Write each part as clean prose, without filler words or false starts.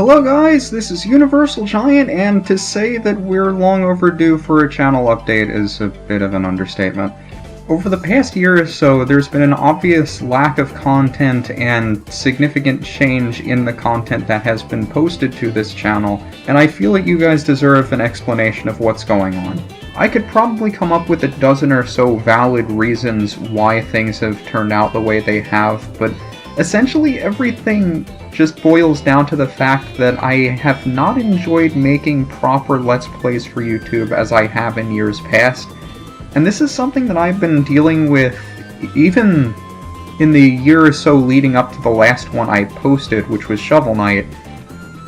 Hello guys, this is Universal Giant, and to say that we're long overdue for a channel update is a bit of an understatement. Over the past year or so, there's been an obvious lack of content and significant change in the content that has been posted to this channel, and I feel that you guys deserve an explanation of what's going on. I could probably come up with a dozen or so valid reasons why things have turned out the way they have, but essentially everything just boils down to the fact that I have not enjoyed making proper Let's Plays for YouTube as I have in years past. And this is something that I've been dealing with even in the year or so leading up to the last one I posted, which was Shovel Knight.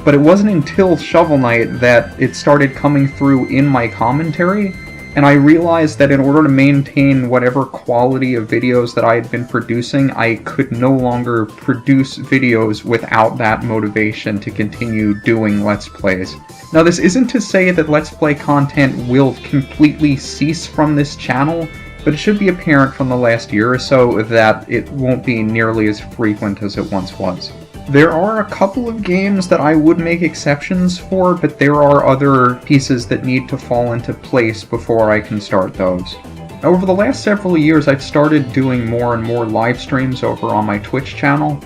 But it wasn't until Shovel Knight that it started coming through in my commentary, and I realized that in order to maintain whatever quality of videos that I had been producing, I could no longer produce videos without that motivation to continue doing Let's Plays. Now, this isn't to say that Let's Play content will completely cease from this channel, but it should be apparent from the last year or so that it won't be nearly as frequent as it once was. There are a couple of games that I would make exceptions for, but there are other pieces that need to fall into place before I can start those. Over the last several years, I've started doing more and more live streams over on my Twitch channel,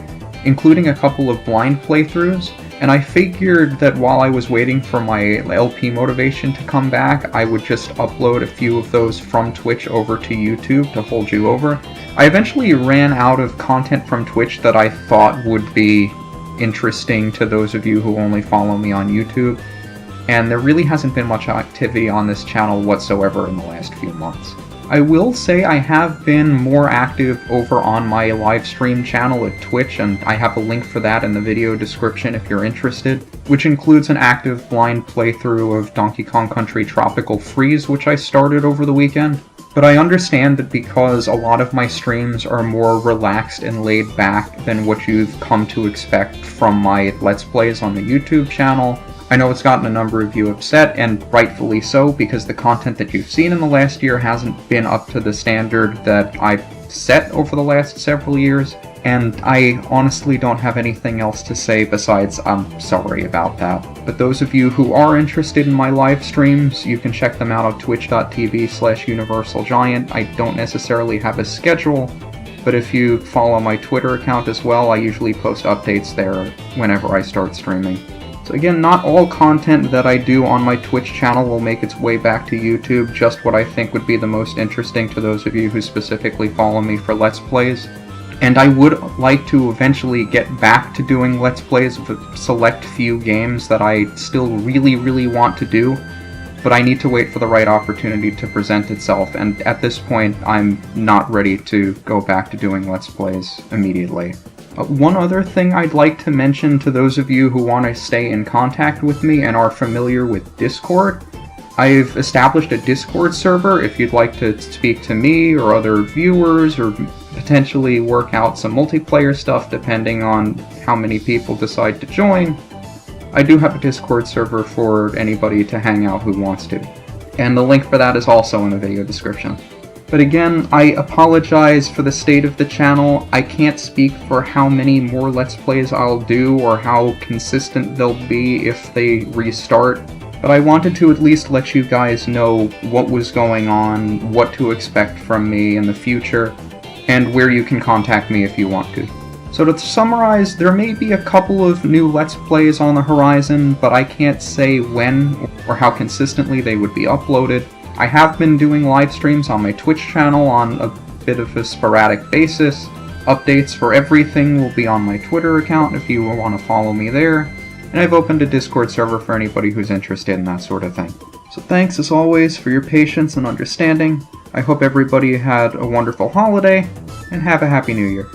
including a couple of blind playthroughs, and I figured that while I was waiting for my LP motivation to come back, I would just upload a few of those from Twitch over to YouTube to hold you over. I eventually ran out of content from Twitch that I thought would be interesting to those of you who only follow me on YouTube, and there really hasn't been much activity on this channel whatsoever in the last few months. I will say I have been more active over on my live stream channel at Twitch, and I have a link for that in the video description if you're interested, which includes an active blind playthrough of Donkey Kong Country Tropical Freeze, which I started over the weekend. But I understand that because a lot of my streams are more relaxed and laid back than what you've come to expect from my Let's Plays on the YouTube channel, I know it's gotten a number of you upset, and rightfully so, because the content that you've seen in the last year hasn't been up to the standard that I've set over the last several years, and I honestly don't have anything else to say besides I'm sorry about that. But those of you who are interested in my live streams, you can check them out on twitch.tv/universalgiant. I don't necessarily have a schedule, but if you follow my Twitter account as well, I usually post updates there whenever I start streaming. So again, not all content that I do on my Twitch channel will make its way back to YouTube, just what I think would be the most interesting to those of you who specifically follow me for Let's Plays. And I would like to eventually get back to doing Let's Plays of a select few games that I still really want to do, but I need to wait for the right opportunity to present itself, and at this point I'm not ready to go back to doing Let's Plays immediately. One other thing I'd like to mention to those of you who want to stay in contact with me and are familiar with Discord, I've established a Discord server if you'd like to speak to me or other viewers or potentially work out some multiplayer stuff depending on how many people decide to join. I do have a Discord server for anybody to hang out who wants to, and the link for that is also in the video description. But again, I apologize for the state of the channel. I can't speak for how many more Let's Plays I'll do or how consistent they'll be if they restart, but I wanted to at least let you guys know what was going on, what to expect from me in the future, and where you can contact me if you want to. So to summarize, there may be a couple of new Let's Plays on the horizon, but I can't say when or how consistently they would be uploaded. I have been doing live streams on my Twitch channel on a bit of a sporadic basis. Updates for everything will be on my Twitter account if you want to follow me there. And I've opened a Discord server for anybody who's interested in that sort of thing. So thanks as always for your patience and understanding. I hope everybody had a wonderful holiday, and have a Happy New Year.